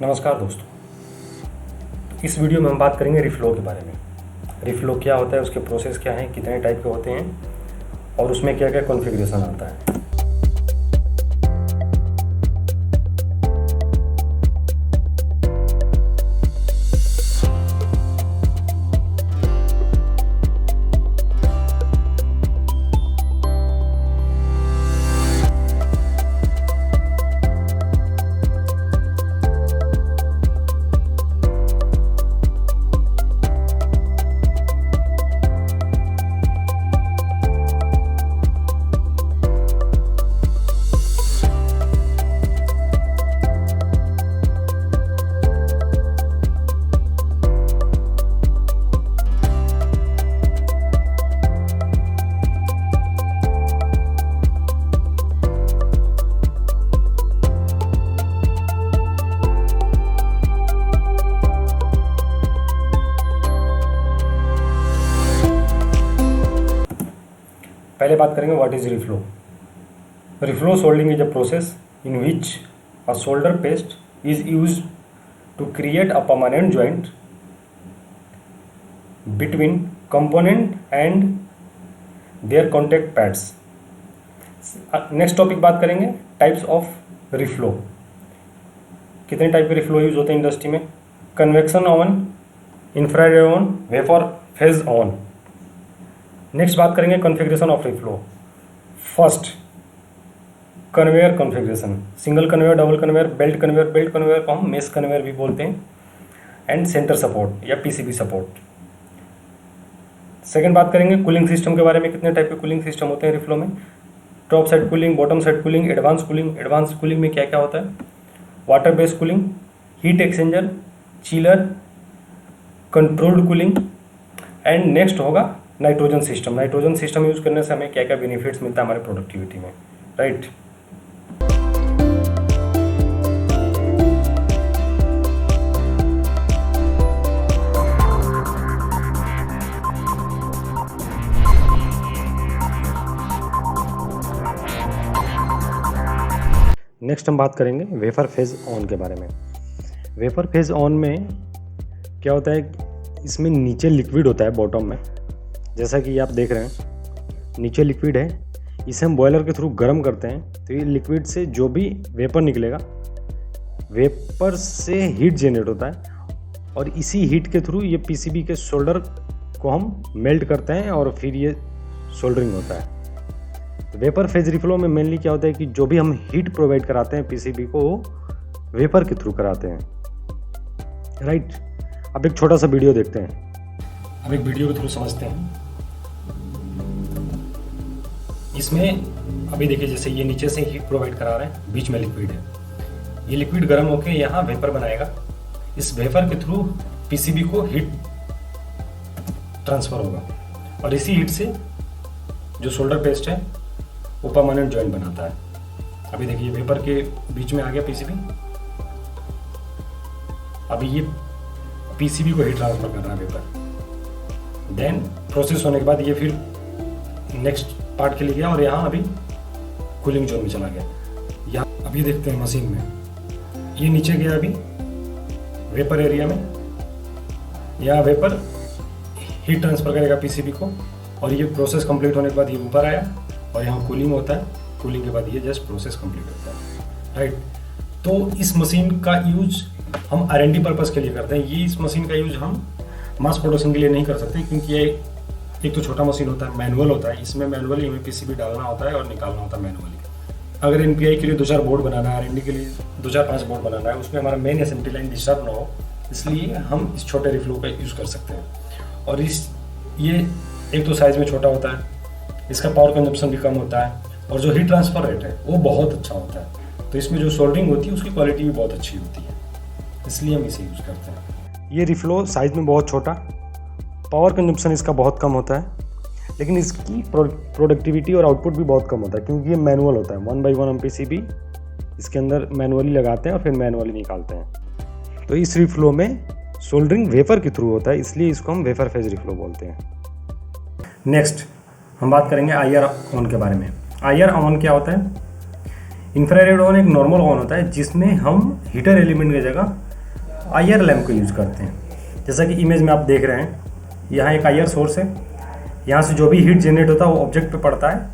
नमस्कार दोस्तों, इस वीडियो में हम बात करेंगे रिफ्लो के बारे में। रिफ्लो क्या होता है, उसके प्रोसेस क्या हैं, कितने टाइप के होते हैं और उसमें क्या क्या कॉन्फ़िगरेशन आता है। पहले बात करेंगे what is reflow. Reflow soldering is a process in which a solder paste is used to create a permanent joint between component and their contact pads. Next topic बात करेंगे टाइप्स ऑफ रिफ्लो। कितने type के reflow use होते हैं industry में? Convection oven, infrared oven, vapour phase oven. Next बात करेंगे configuration of reflow. First, conveyor configuration, single conveyor, double conveyor, belt conveyor को हम मेश कन्वेयर भी बोलते हैं, एंड सेंटर सपोर्ट या पीसीबी सपोर्ट। सेकंड बात करेंगे कूलिंग सिस्टम के बारे में। कितने टाइप के कूलिंग सिस्टम होते हैं रिफ्लो में? Top side cooling, bottom side cooling, advance cooling. Advance cooling में क्या क्या होता है? Water based cooling, heat exchanger, chiller, controlled cooling, and next होगा nitrogen system. Nitrogen system use करने से हमें क्या क्या बेनिफिट्स मिलता है हमारे प्रोडक्टिविटी में, राइट। नेक्स्ट हम बात करेंगे वेपर फेज ऑन के बारे में। वेपर फेज ऑन में क्या होता है, इसमें नीचे लिक्विड होता है बॉटम में, जैसा कि आप देख रहे हैं नीचे लिक्विड है। इसे हम बॉयलर के थ्रू गर्म करते हैं तो ये लिक्विड से जो भी वेपर निकलेगा, वेपर से हीट जनरेट होता है और इसी हीट के थ्रू ये पीसीबी के शोल्डर को हम मेल्ट करते हैं और फिर ये सोल्डरिंग होता है। तो वेपर फेज रिफ्लो में मेनली क्या होता है कि जो भी हम हीट प्रोवाइड कराते हैं पीसीबी को, वेपर के थ्रू कराते हैं, राइट। अब एक छोटा सा वीडियो देखते हैं। अब एक वीडियो के थ्रू समझते हैं। इसमें अभी देखिए, जैसे ये नीचे से हीट प्रोवाइड करा रहे हैं, बीच में लिक्विड है। ये लिक्विड गर्म होकर यहाँ वेपर बनाएगा। इस वेपर के थ्रू पीसीबी को हीट ट्रांसफर होगा और इसी हीट से जो शोल्डर पेस्ट है वो परमानेंट जॉइंट बनाता है। अभी देखिए वेपर के बीच में आ गया पीसीबी। अभी ये पीसीबी को हीट ट्रांसफर कर रहा है वेपर। देन प्रोसेस होने के बाद ये फिर नेक्स्ट पार्ट के लिए गया और यहाँ अभी कूलिंग जोन में चला गया। यहाँ अभी देखते हैं मशीन में, ये नीचे गया अभी वेपर एरिया में। यहाँ वेपर हीट ट्रांसफर करेगा पीसीबी को और ये प्रोसेस कंप्लीट होने के बाद ये ऊपर आया और यहाँ कूलिंग होता है। कूलिंग के बाद ये जस्ट प्रोसेस कंप्लीट होता है, राइट। तो इस मशीन का यूज हम R&D पर्पज़ के लिए करते हैं। ये इस मशीन का यूज हम मास प्रोडक्शन के लिए नहीं कर सकते, क्योंकि ये एक तो छोटा मशीन होता है, मैनुअल होता है। इसमें मैनुअली हमें पीसीबी डालना होता है और निकालना होता है मैनुअली। अगर NPI के लिए 2-4 बोर्ड बनाना है, R&D के लिए 2-4-5 बोर्ड बनाना है, उसमें हमारा मेन असेंबली लाइन डिस्टर्ब ना हो, इसलिए हम इस छोटे रिफ्लो का यूज़ कर सकते हैं। और ये एक तो साइज़ में छोटा होता है, इसका पावर कंजप्शन भी कम होता है और जो हीट ट्रांसफर रेट है वो बहुत अच्छा होता है। तो इसमें जो सोल्डरिंग होती है उसकी क्वालिटी भी बहुत अच्छी होती है, इसलिए हम इसे यूज़ करते हैं। ये रिफ्लो साइज़ में बहुत छोटा, पावर कंजप्शन इसका बहुत कम होता है, लेकिन इसकी प्रोडक्टिविटी और आउटपुट भी बहुत कम होता है, क्योंकि ये मैनुअल होता है। 1/1 हम पीसीबी इसके अंदर मैनुअली लगाते हैं और फिर मैनुअली निकालते हैं। तो इस रिफ्लो में सोल्डरिंग वेपर के थ्रू होता है, इसलिए इसको हम वेपर फेज रिफ्लो बोलते हैं। नेक्स्ट हम बात करेंगे IR ऑन के बारे में। IR ऑन क्या होता है? इंफ्रारेड ओवन एक नॉर्मल ओवन होता है जिसमें हम हीटर एलिमेंट की जगह आईआर लैम्प को यूज़ करते हैं। जैसा कि इमेज में आप देख रहे हैं, यहाँ एक आईआर सोर्स है, यहाँ से जो भी हीट जनरेट होता है वो ऑब्जेक्ट पे पड़ता है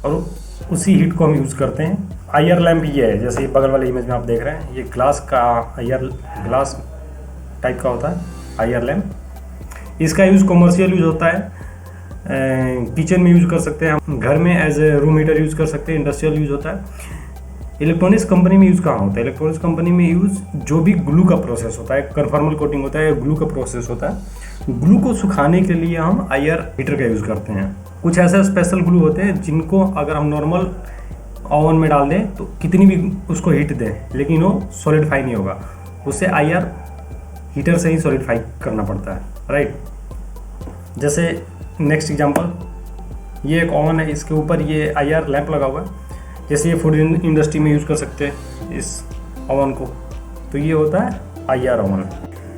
और उसी हीट को हम यूज़ करते हैं। आईआर लैम्प ये है, जैसे ये बगल वाले इमेज में आप देख रहे हैं, ये ग्लास का ग्लास टाइप का होता है आईआर लैम्प। इसका यूज़ कमर्शियल यूज़ होता है, किचन में यूज़ कर सकते हैं हम, घर में as a room heater use कर सकते हैं, इंडस्ट्रियल यूज़ होता है। इलेक्ट्रॉनिक्स कंपनी में यूज़ कहाँ होता है? इलेक्ट्रॉनिक्स कंपनी में यूज़ जो भी ग्लू का प्रोसेस होता है, कन्फर्मल कोटिंग होता है, ग्लू का प्रोसेस होता है, ग्लू को सुखाने के लिए हम आईआर हीटर का यूज़ करते हैं। कुछ ऐसे स्पेशल ग्लू होते हैं जिनको अगर हम नॉर्मल ओवन में डाल दें तो कितनी भी उसको हीट दें लेकिन वो सॉलिडिफाई नहीं होगा, उसे आईआर हीटर से ही सॉलिडिफाई करना पड़ता है, राइट। जैसे नेक्स्ट एग्जांपल, ये एक ओवन है, इसके ऊपर ये आईआर लैंप लगा हुआ है। जैसे ये फूड इंडस्ट्री में यूज़ कर सकते हैं इस ओवन को, तो ये होता है आईआर ओवन।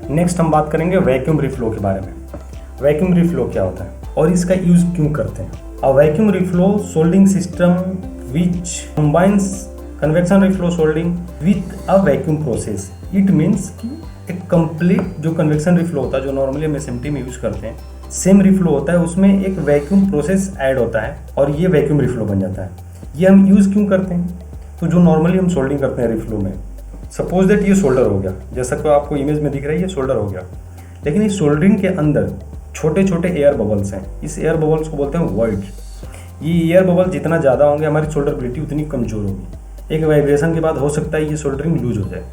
नेक्स्ट हम बात करेंगे वैक्यूम रिफ्लो के बारे में। वैक्यूम रिफ्लो क्या होता है और इसका यूज़ क्यों करते हैं? A vacuum reflow soldering system which combines convection reflow soldering with a vacuum process. It means कि एक कंप्लीट जो कन्वेक्शन रिफ्लो होता है, जो नॉर्मली हम एसएमटी में यूज़ करते हैं, सेम रिफ्लो होता है, उसमें एक वैक्यूम प्रोसेस ऐड होता है और ये वैक्यूम रिफ्लो बन जाता है। ये हम यूज़ क्यों करते हैं? तो जो नॉर्मली हम सोल्डिंग करते हैं रिफ्लो में, सपोज दैट ये सोल्डर हो गया, जैसा कि आपको इमेज में दिख रहा है, ये सोल्डर हो गया, लेकिन इस सोल्डरिंग के अंदर छोटे छोटे एयर बबल्स हैं। इस एयर बबल्स को बोलते हैं वॉइड। ये एयर बबल जितना ज़्यादा होंगे हमारी सोल्डरबिलिटी उतनी कमज़ोर होगी। एक वाइब्रेशन के बाद हो सकता है ये सोल्डरिंग लूज हो जाए।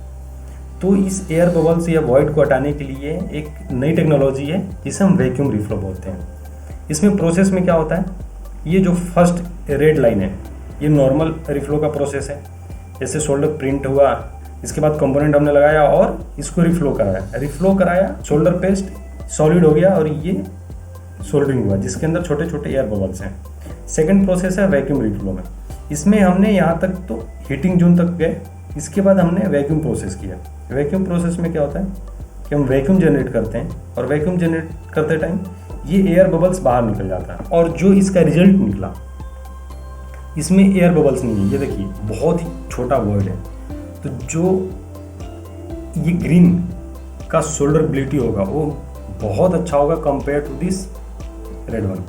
तो इस एयर बबल्स या वॉइड को हटाने के लिए एक नई टेक्नोलॉजी है जिसे हम वैक्यूम रिफ्लो बोलते हैं। इसमें प्रोसेस में क्या होता है, ये जो फर्स्ट रेड लाइन है ये नॉर्मल रिफ्लो का प्रोसेस है। जैसे सोल्डर प्रिंट हुआ, इसके बाद कंपोनेंट हमने लगाया और इसको रिफ्लो कराया, सोल्डर पेस्ट सॉलिड हो गया और ये सोल्डरिंग हुआ जिसके अंदर छोटे छोटे एयर बबल्स हैं। सेकंड प्रोसेस है वैक्यूम रिफ्लो में। इसमें हमने यहाँ तक तो हीटिंग जोन तक गए, इसके बाद हमने वैक्यूम प्रोसेस किया। वैक्यूम प्रोसेस में क्या होता है कि हम वैक्यूम जनरेट करते हैं और वैक्यूम जनरेट करते टाइम ये एयर बबल्स बाहर निकल जाता है और जो इसका रिजल्ट निकला इसमें एयर बबल्स नहीं है। ये देखिए बहुत ही छोटा वॉइड है, तो जो ये ग्रीन का सोल्डरबिलिटी होगा वो बहुत अच्छा होगा compare to this red one,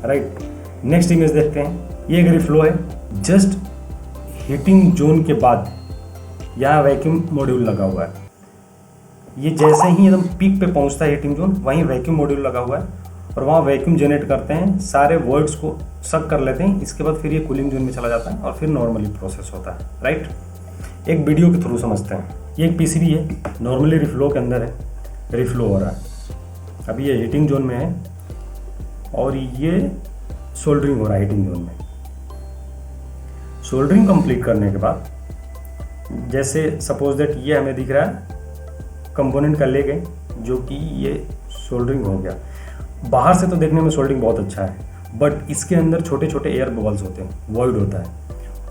right. Next image देखते हैं, ये एक रिफ्लो है। जस्ट हीटिंग जोन के बाद यहाँ वैक्यूम मॉड्यूल लगा हुआ है। ये जैसे ही एकदम पीक पे पहुँचता है हीटिंग जोन, वहीं वैक्यूम मॉड्यूल लगा हुआ है और वहाँ वैक्यूम जनरेट करते हैं, सारे वर्ड्स को सक कर लेते हैं। इसके बाद फिर ये कूलिंग जोन में चला जाता है और फिर नॉर्मली प्रोसेस होता है, राइट। एक वीडियो के थ्रू समझते हैं। ये एक पीसीबी है, नॉर्मली रिफ्लो के अंदर है, रिफ्लो हो रहा है। अभी ये हीटिंग जोन में है और ये सोल्डरिंग हो रहा है हीटिंग जोन में। सोल्डरिंग कंप्लीट करने के बाद जैसे सपोज दैट ये हमें दिख रहा है कंपोनेंट का ले गए जो कि ये सोल्डरिंग हो गया। बाहर से तो देखने में सोल्डरिंग बहुत अच्छा है, बट इसके अंदर छोटे छोटे एयर बबल्स होते हैं, वॉइड होता है।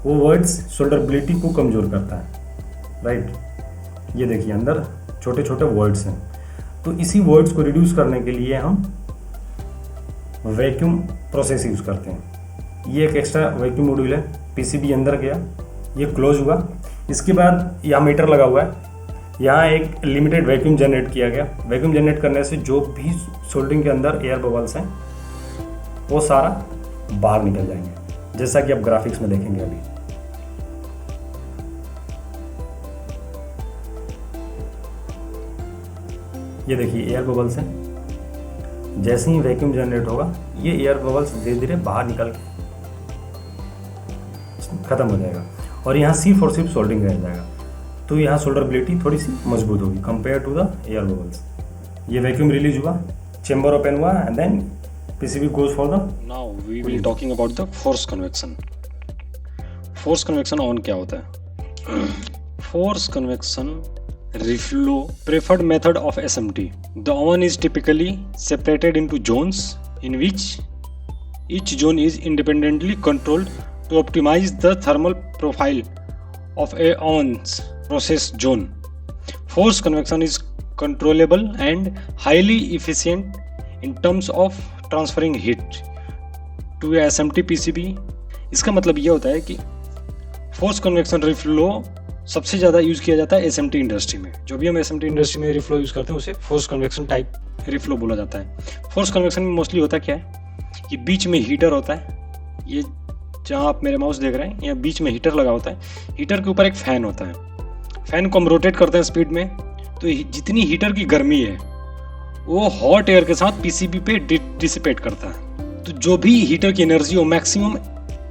वो वॉइड्स सोल्डरबिलिटी को कमज़ोर करता है, राइट। ये देखिए अंदर छोटे छोटे वॉइड्स हैं। तो इसी वॉइड्स को रिड्यूस करने के लिए हम वैक्यूम प्रोसेस यूज़ करते हैं। ये एक एक्स्ट्रा वैक्यूम मॉड्यूल है, पीसीबी अंदर गया, ये क्लोज हुआ। इसके बाद यहाँ मीटर लगा हुआ है, यहाँ एक लिमिटेड वैक्यूम जनरेट किया गया। वैक्यूम जनरेट करने से जो भी सोल्डरिंग के अंदर एयर बबल्स हैं वो सारा बाहर निकल जाएंगे, जैसा कि आप ग्राफिक्स में देखेंगे अभी। ये देखिए एयर बबल्स हैं, जैसे ही वैक्यूम जनरेट होगा ये एयर बबल्स धीरे धीरे बाहर निकल के खत्म हो जाएगा और यहाँ सिर्फ और सिर्फ सोल्डरिंग रह जाएगा। तो यहाँ सोल्डरबिलिटी थोड़ी सी मजबूत होगी compare to the air bubbles. ये वैक्यूम रिलीज हुआ, चेंबर ओपन हुआ and then PCB goes for the. Now we will talking about the force convection. Force convection on क्या होता है? Force convection reflow preferred method of SMT. The oven is typically separated into zones in which each zone is independently controlled to optimize the thermal profile of a oven's process zone. Force convection is controllable and highly efficient in terms of transferring heat to SMT PCB. इसका मतलब ये होता है कि force convection reflow सबसे ज़्यादा use किया जाता है एसएमटी इंडस्ट्री में। जो भी हम एसएमटी इंडस्ट्री में रिफ्लो यूज़ करते हैं उसे फोर्स कन्वेक्शन टाइप रिफ्लो बोला जाता है। फोर्स कन्वेक्शन में मोस्टली होता क्या है, ये बीच में हीटर होता है, ये जहाँ आप मेरे माउस देख रहे हैं यहाँ बीच में हीटर लगा होता है, हीटर के ऊपर एक फ़ैन होता है, फ़ैन को हम रोटेट करते हैं स्पीड में, तो जितनी हीटर की गर्मी है वो हॉट एयर के साथ पीसीबी पे डिसिपेट करता है। तो जो भी हीटर की एनर्जी हो, मैक्सिमम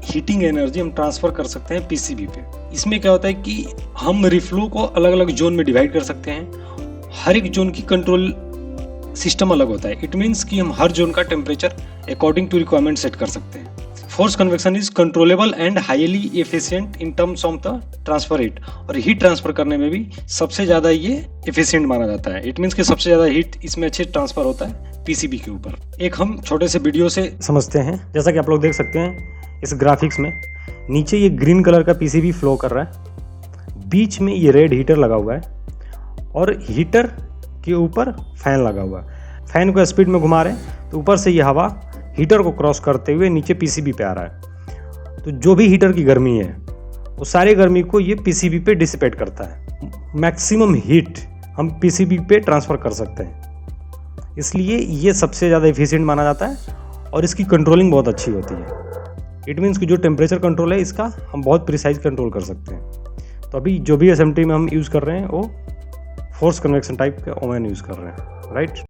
हीटिंग एनर्जी हम ट्रांसफ़र कर सकते हैं पीसीबी पे। इसमें क्या होता है कि हम रिफ्लो को अलग अलग जोन में डिवाइड कर सकते हैं, हर एक जोन की कंट्रोल सिस्टम अलग होता है। इट मीन्स कि हम हर जोन का temperature according to requirement set कर सकते हैं। Force convection is controllable and highly efficient in terms of the transfer rate, और हीट ट्रांसफर करने में भी सबसे ज़्यादा ये एफिशिएंट माना जाता है। इट मीन्स कि सबसे ज़्यादा हीट इसमें अच्छे ट्रांसफर होता है पीसीबी के ऊपर। एक हम छोटे से वीडियो से समझते हैं। जैसा कि आप लोग देख सकते हैं इस ग्राफिक्स में, नीचे ये ग्रीन कलर का पीसीबी फ्लो कर रहा है, बीच में ये रेड हीटर लगा हुआ है और हीटर के ऊपर फैन लगा हुआ है। फैन को स्पीड में घुमा रहे हैं तो ऊपर से ये हवा हीटर को क्रॉस करते हुए नीचे पीसीबी पे आ रहा है। तो जो भी हीटर की गर्मी है वो सारी गर्मी को ये पीसीबी पे डिसिपेट करता है। मैक्सिमम हीट हम पीसीबी पे ट्रांसफ़र कर सकते हैं, इसलिए ये सबसे ज़्यादा एफिशिएंट माना जाता है और इसकी कंट्रोलिंग बहुत अच्छी होती है। इट मीन्स कि जो टेम्परेचर कंट्रोल है इसका हम बहुत प्रिसाइज कंट्रोल कर सकते हैं। तो अभी जो भी एसएमटी में हम यूज़ कर रहे हैं वो फोर्स कन्वेक्शन टाइप का ओवन यूज़ कर रहे हैं, राइट।